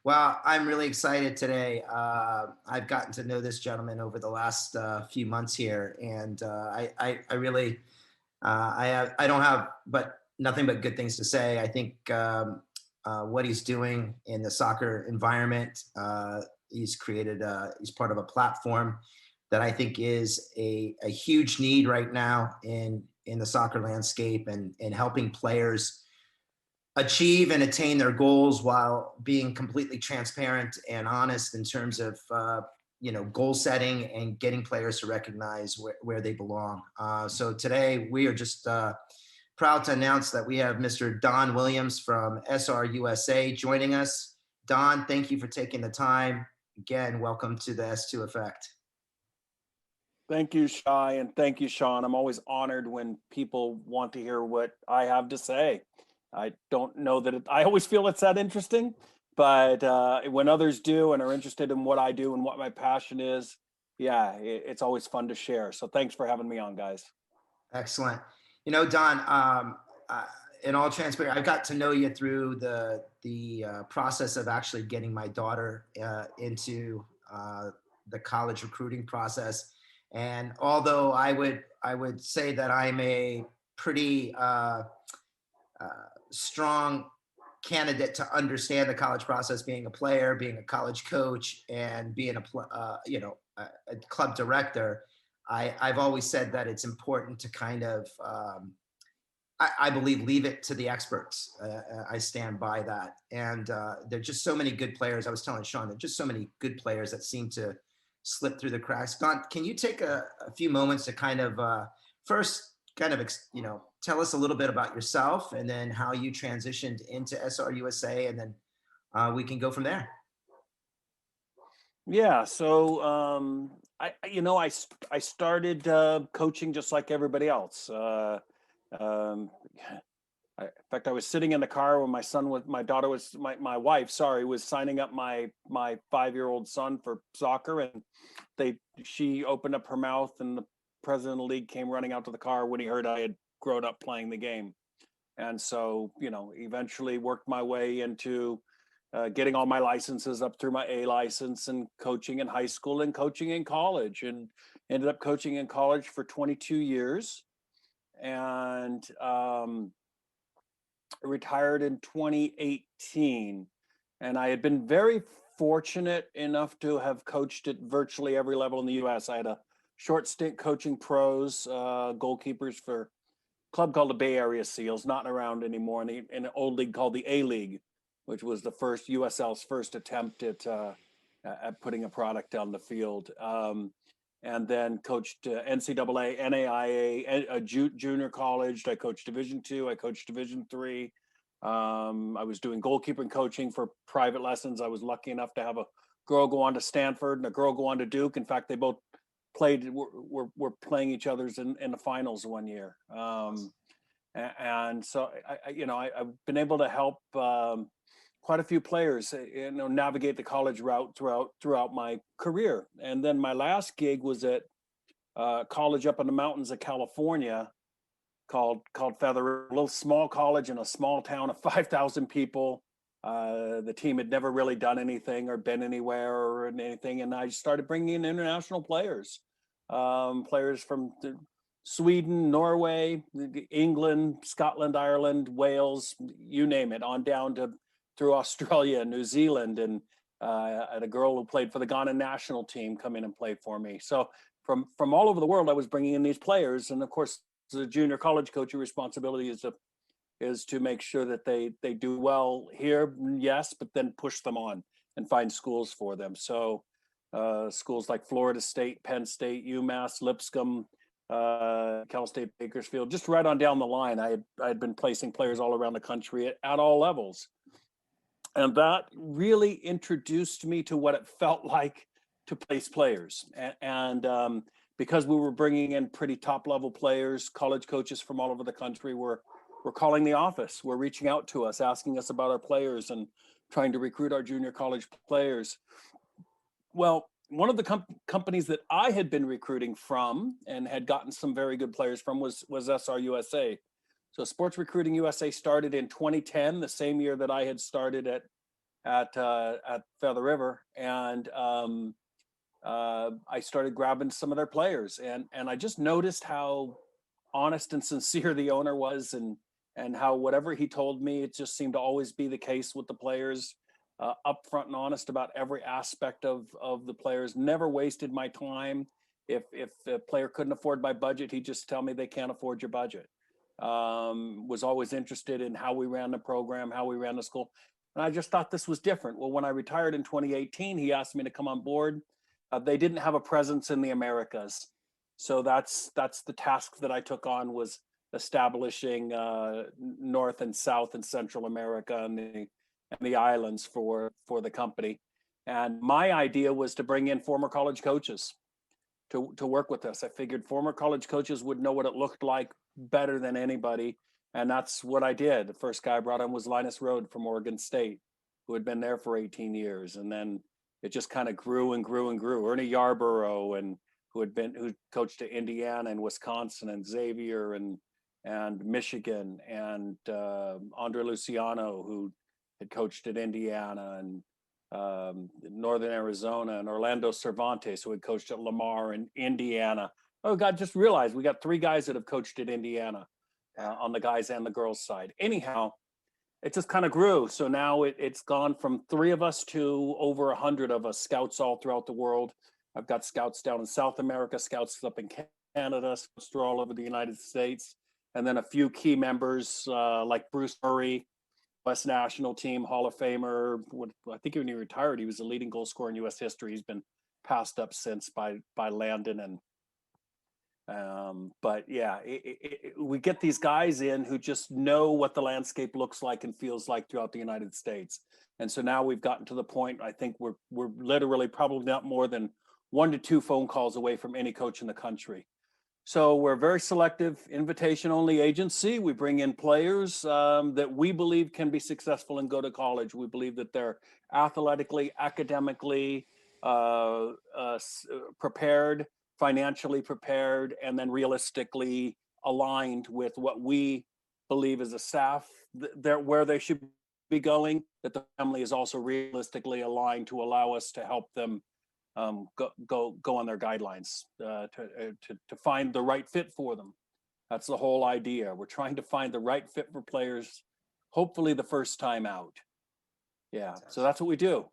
Well, I'm really excited today. I've gotten to know this gentleman over the last few months here, and I really I don't have but nothing but good things to say. I think what he's doing in the soccer environment, he's part of a platform that I think is a huge need right now in the soccer landscape, and helping players achieve and attain their goals while being completely transparent and honest in terms of goal setting and getting players to recognize where they belong. So today we are just proud to announce that we have Mr. Don Williams from SRUSA joining us. Don, thank you for taking the time. Again, welcome to the S2 Effect. Thank you, Shai, and thank you, Shawn. I'm always honored when people want to hear what I have to say. I don't know that I always feel it's that interesting, but when others do and are interested in what I do and what my passion is, yeah, it's always fun to share. So thanks for having me on, guys. Excellent. Don, in all transparency, I got to know you through the process of actually getting my daughter into the college recruiting process. And although I would say that I'm a pretty strong candidate to understand the college process, being a player, being a college coach, and being a club director, I've always said that it's important to kind of, I believe, leave it to the experts. I stand by that. And there are just so many good players. I was telling Shawn, there are just so many good players that seem to slip through the cracks. Don, can you take a few moments to kind of first kind of tell us a little bit about yourself, and then how you transitioned into SRUSA, and then we can go from there. Yeah, so I started coaching just like everybody else. Um, in fact, I was sitting in the car when my wife, sorry, was signing up my 5-year-old son for soccer, and she opened up her mouth, and the president of the league came running out to the car when he heard I had grown up playing the game. And so, eventually worked my way into getting all my licenses up through my A license, and coaching in high school and coaching in college, and ended up coaching in college for 22 years, and retired in 2018. And I had been very fortunate enough to have coached at virtually every level in the U.S. I had a short stint coaching pros, goalkeepers for a club called the Bay Area Seals, not around anymore, in an old league called the A League, which was the first USL's first attempt at putting a product on the field. And then coached NCAA, NAIA, junior college. I coached Division II. I coached Division III. I was doing goalkeeping coaching for private lessons. I was lucky enough to have a girl go on to Stanford and a girl go on to Duke. In fact, they both were playing each other's in the finals one year. And so I've been able to help quite a few players, navigate the college route throughout my career. And then my last gig was at college up in the mountains of California called Feather, a little small college in a small town of 5,000 people. The team had never really done anything or been anywhere or anything, and I started bringing in international players, players from Sweden, Norway, England, Scotland, Ireland, Wales, you name it, on down through Australia, New Zealand, and I had a girl who played for the Ghana national team come in and play for me. So from all over the world, I was bringing in these players, and of course, as a junior college coach, your responsibility is to make sure that they do well here, yes, but then push them on and find schools for them. So schools like Florida State, Penn State, UMass, Lipscomb, Cal State, Bakersfield, just right on down the line. I had been placing players all around the country at all levels. And that really introduced me to what it felt like to place players. And because we were bringing in pretty top level players, college coaches from all over the country were calling the office, were reaching out to us, asking us about our players and trying to recruit our junior college players. Well, one of the companies that I had been recruiting from and had gotten some very good players from was SRUSA. So Sports Recruiting USA started in 2010, the same year that I had started at at Feather River, and I started grabbing some of their players, and I just noticed how honest and sincere the owner was, and how whatever he told me, it just seemed to always be the case with the players. Upfront and honest about every aspect of the players. Never wasted my time. If the player couldn't afford my budget, he'd just tell me they can't afford your budget. Was always interested in how we ran the program, how we ran the school, and I just thought this was different. Well, when I retired in 2018, he asked me to come on board. They didn't have a presence in the Americas, so that's the task that I took on, was establishing North and South and Central America and the islands for the company. And my idea was to bring in former college coaches to work with us. I figured former college coaches would know what it looked like better than anybody, and that's what I did. The first guy I brought on was Linus Road from Oregon State, who had been there for 18 years, and then it just kind of grew and grew and grew. Ernie Yarborough, and who coached at Indiana and Wisconsin and Xavier and Michigan, and Andre Luciano, who had coached at Indiana and Northern Arizona, and Orlando Cervantes, who had coached at Lamar and Indiana. Oh God, just realized we got 3 guys that have coached at Indiana on the guys and the girls side. Anyhow, it just kind of grew. So now it's gone from 3 of us to over 100 of us, scouts all throughout the world. I've got scouts down in South America, scouts up in Canada, scouts all over the United States, and then a few key members like Bruce Murray, West National Team Hall of Famer. I think when he retired, he was the leading goal scorer in U.S. history. He's been passed up since by Landon, and but yeah, we get these guys in who just know what the landscape looks like and feels like throughout the United States. And so now we've gotten to the point, I think we're literally probably not more than 1 to 2 phone calls away from any coach in the country. So we're a very selective, invitation-only agency. We bring in players that we believe can be successful and go to college. We believe that they're athletically, academically prepared, financially prepared, and then realistically aligned with what we believe as a staff, where they should be going, that the family is also realistically aligned to allow us to help them go on their guidelines to find the right fit for them. That's the whole idea. We're trying to find the right fit for players, hopefully the first time out. Yeah, so that's what we do.